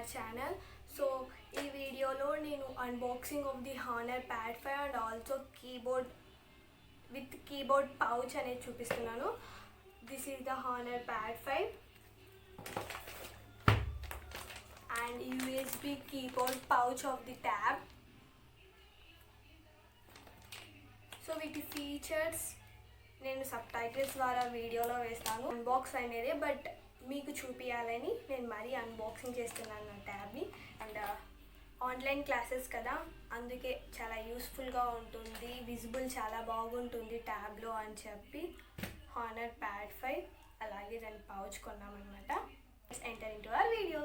our channel. So ఈ వీడియోలో నేను unboxing of the honour pad 5 and also keyboard with keyboard pouch అనేది చూపిస్తున్నాను. This is the honour pad 5 and USB keyboard pouch of the tab. So వీటి features నేను sub titles ద్వారా వీడియోలో వేస్తాను. అన్బాక్స్ అనేది బట్ మీకు చూపించాలని నేను మరీ అన్బాక్సింగ్ చేస్తున్నాను నా ట్యాబ్ని. అండ్ ఆన్లైన్ క్లాసెస్ కదా, అందుకే చాలా యూస్ఫుల్గా ఉంటుంది, విజిబుల్ చాలా బాగుంటుంది ట్యాబ్లో అని చెప్పి హానర్ ప్యాడ్ 5 అలాగే దాని పౌచ్ కొన్నామన్నమాట. Enter into our video.